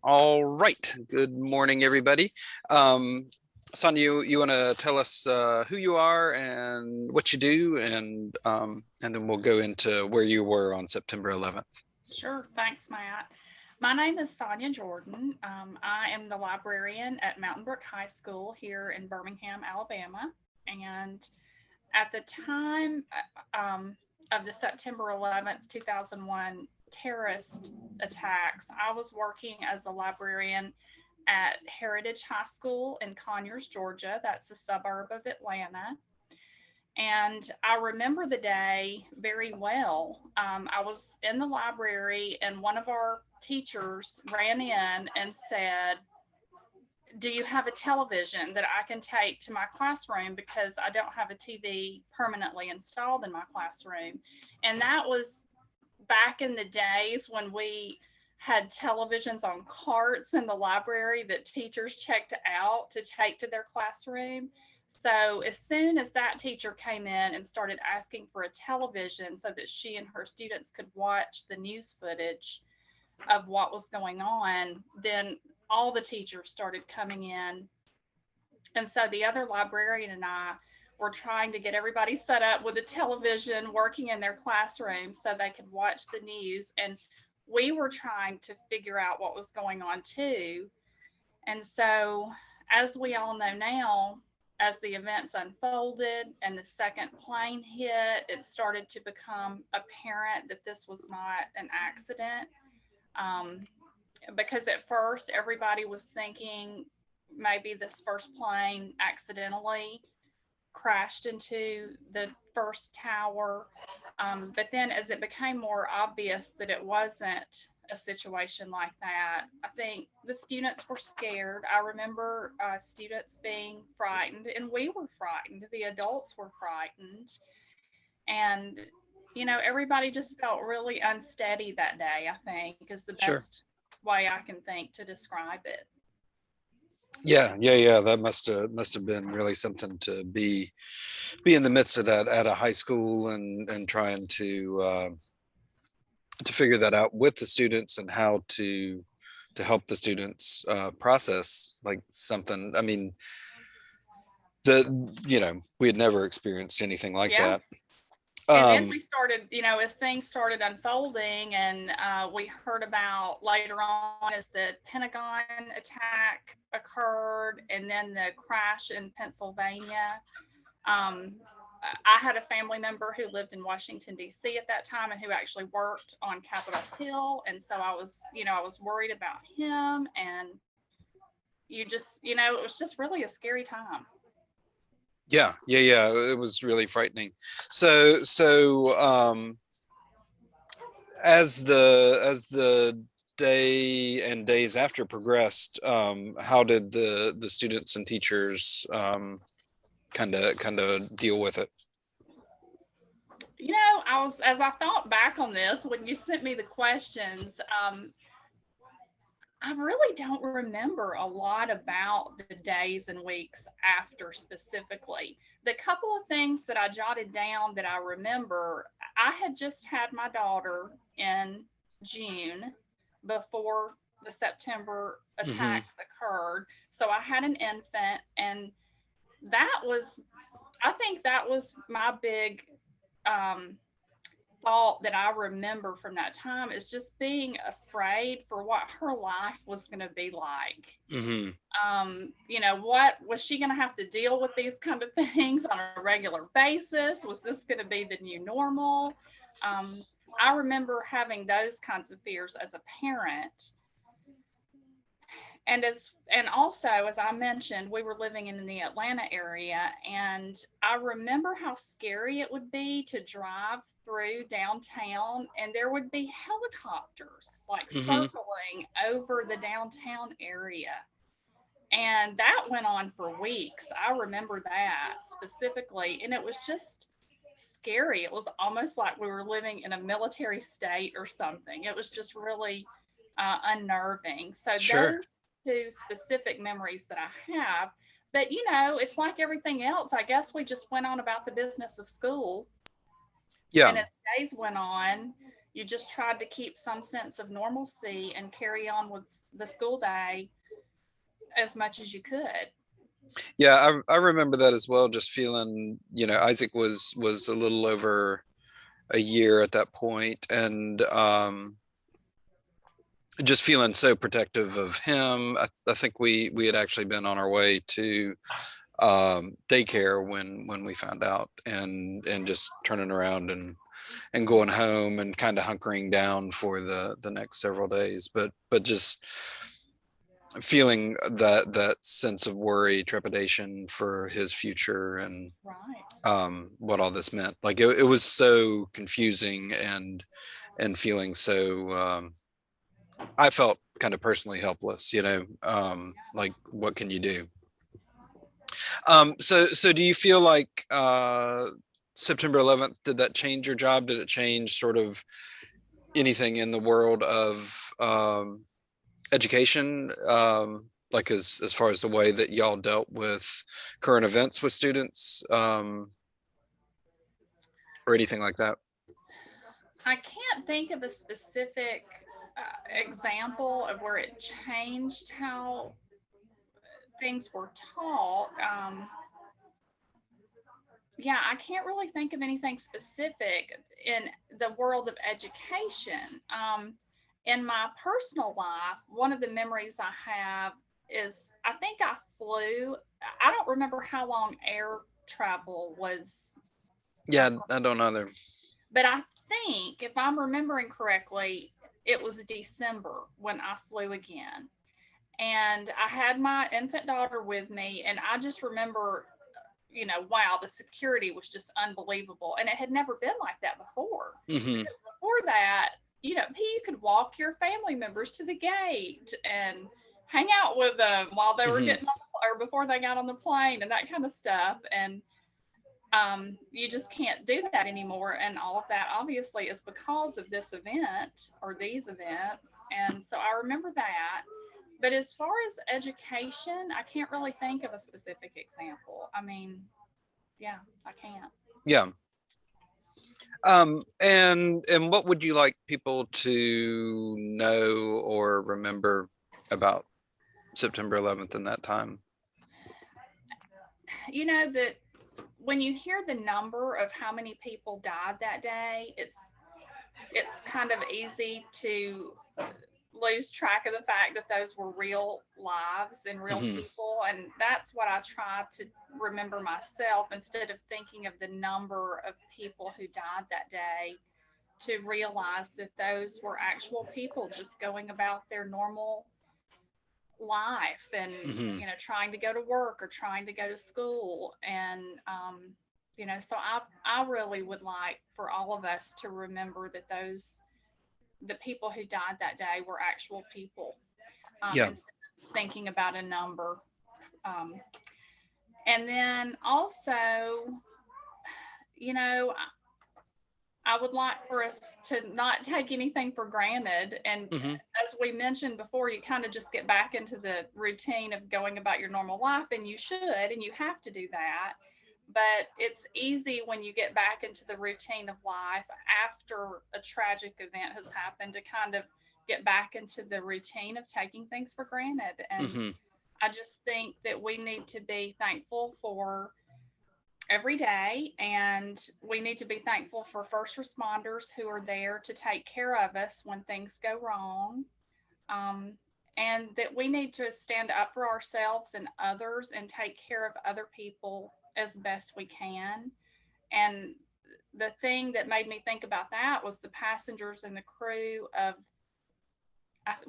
All right. Good morning, everybody. Sonya, you want to tell us who you are and what you do, and then we'll go into where you were on September 11th. Sure. Thanks, Matt. My name is Sonya Jordan. I am the librarian at Mountain Brook High School here in Birmingham, Alabama. And at the time of the September 11th, 2001 terrorist attacks, I was working as a librarian at Heritage High School in Conyers, Georgia. That's a suburb of Atlanta. And I remember the day very well. I was in the library, and one of our teachers ran in and said, "Do you have a television that I can take to my classroom? Because I don't have a TV permanently installed in my classroom." And that was back in the days when we had televisions on carts in the library that teachers checked out to take to their classroom. So as soon as that teacher came in and started asking for a television so that she and her students could watch the news footage of what was going on, then all the teachers started coming in. And so the other librarian and I were trying to get everybody set up with a television working in their classroom so they could watch the news. And we were trying to figure out what was going on too. And so, as we all know now, as the events unfolded and the second plane hit, it started to become apparent that this was not an accident. Um, because at first, everybody was thinking maybe this first plane accidentally crashed into the first tower. But then, as it became more obvious that it wasn't a situation like that, I think the students were scared. I remember students being frightened, and we were frightened. The adults were frightened. And, everybody just felt really unsteady that day, I think, is the Sure. best way I can think to describe it. Yeah. That must have been really something to be in the midst of that at a high school and trying to figure that out with the students and how to help the students process like something. I mean, we had never experienced anything like Yeah. that. And then Um, we started, as things started unfolding, and we heard about later on as the Pentagon attack occurred, and then the crash in Pennsylvania. Um, I had a family member who lived in Washington, D.C. at that time, and who actually worked on Capitol Hill. And so I was worried about him. And it was just really a scary time. yeah, it was really frightening. So as the day and days after progressed, how did the students and teachers kind of deal with it? As I thought back on this, when you sent me the questions, I really don't remember a lot about the days and weeks after specifically. The couple of things that I jotted down that I remember, I had just had my daughter in June before the September Hmm. attacks occurred. So I had an infant, and that was, I think that was my big um, thought that I remember from that time, is just being afraid for what her life was going to be like. Hmm. What was she going to have to deal with these kind of things on a regular basis? Was this going to be the new normal? I remember having those kinds of fears as a parent. And also, as I mentioned, we were living in the Atlanta area, and I remember how scary it would be to drive through downtown, and there would be helicopters like Hmm. circling over the downtown area. And that went on for weeks. I remember that specifically, and it was just scary. It was almost like we were living in a military state or something. It was just really unnerving. So Sure. those two specific memories that I have. But it's like everything else. I guess we just went on about the business of school, Yeah. and as days went on, you just tried to keep some sense of normalcy and carry on with the school day as much as you could. Yeah, I remember that as well. Just feeling, Isaac was a little over a year at that point, and just feeling so protective of him. I think we had actually been on our way to daycare when we found out, and just turning around and going home and kind of hunkering down for the next several days, but just feeling that sense of worry, trepidation for his future, and Right. what all this meant. Like it was so confusing, and feeling so I felt kind of personally helpless, like what can you do? So do you feel like September 11th, did that change your job? Did it change sort of anything in the world of education? Like as far as the way that y'all dealt with current events with students, or anything like that? I can't think of a specific example of where it changed how things were taught. Yeah, I can't really think of anything specific in the world of education. In my personal life, one of the memories I have is I think I flew. I don't remember how long air travel was, Yeah, I don't either. but I think if I'm remembering correctly, it was December when I flew again. And I had my infant daughter with me, and I just remember, wow, the security was just unbelievable. And it had never been like that before. Hmm. Because before that, you could walk your family members to the gate and hang out with them while they were Hmm. getting on or before they got on the plane and that kind of stuff. And you just can't do that anymore. And all of that obviously is because of this event or these events. And so I remember that. But as far as education, I can't really think of a specific example. I mean, yeah, I can't. Yeah. And what would you like people to know or remember about September 11th in that time? You know that when you hear the number of how many people died that day, it's kind of easy to lose track of the fact that those were real lives and real Hmm. people. And that's what I try to remember myself instead of thinking of the number of people who died that day, to realize that those were actual people just going about their normal life and Hmm. trying to go to work or trying to go to school. And so I really would like for all of us to remember that the people who died that day were actual people, Yeah. instead of thinking about a number. um, and then also, you know I would like for us to not take anything for granted. And Hmm. as we mentioned before, you kind of just get back into the routine of going about your normal life, and you should, and you have to do that. But it's easy when you get back into the routine of life after a tragic event has happened to kind of get back into the routine of taking things for granted. And Hmm. I just think that we need to be thankful for every day, and we need to be thankful for first responders who are there to take care of us when things go wrong. um, and that we need to stand up for ourselves and others and take care of other people as best we can. And the thing that made me think about that was the passengers and the crew of,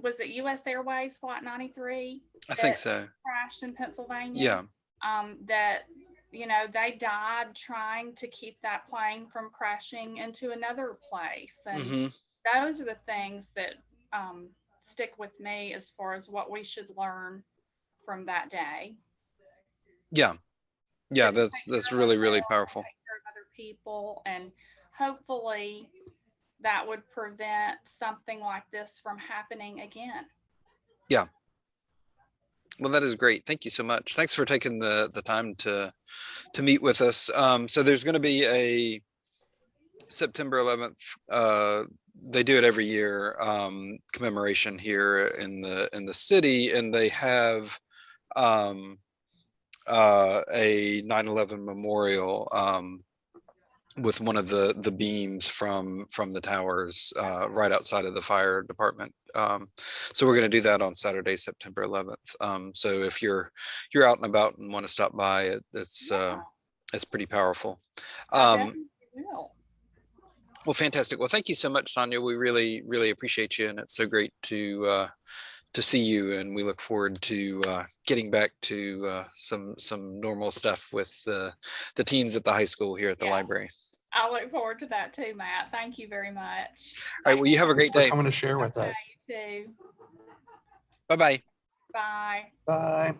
was it US Airways Flight 93 I think that so. crashed in Pennsylvania? Yeah. That they died trying to keep that plane from crashing into another place. And Hmm. those are the things that stick with me as far as what we should learn from that day. Yeah. To Yeah. take That's care of really, really ourselves, powerful. take care of other people, and hopefully that would prevent something like this from happening again. Yeah. Well, that is great. Thank you so much. Thanks for taking the time to meet with us. So there's going to be September 11th. They do it every year, commemoration here in the city, and they have a 9/11 memorial with one of the beams from the towers right outside of the fire department. So we're going to do that on Saturday, September 11th. So if you're out and about and want to stop by, it's pretty powerful. I definitely will. Well, fantastic. Well, thank you so much, Sonya. We really, really appreciate you, and it's so great to see you. And we look forward to getting back to some normal stuff with the teens at the high school here at the library. I look forward to that too, Matt. Thank you very much. All right. Well, you have a great day. Coming to share with us. You too. Bye-bye. Bye. Bye.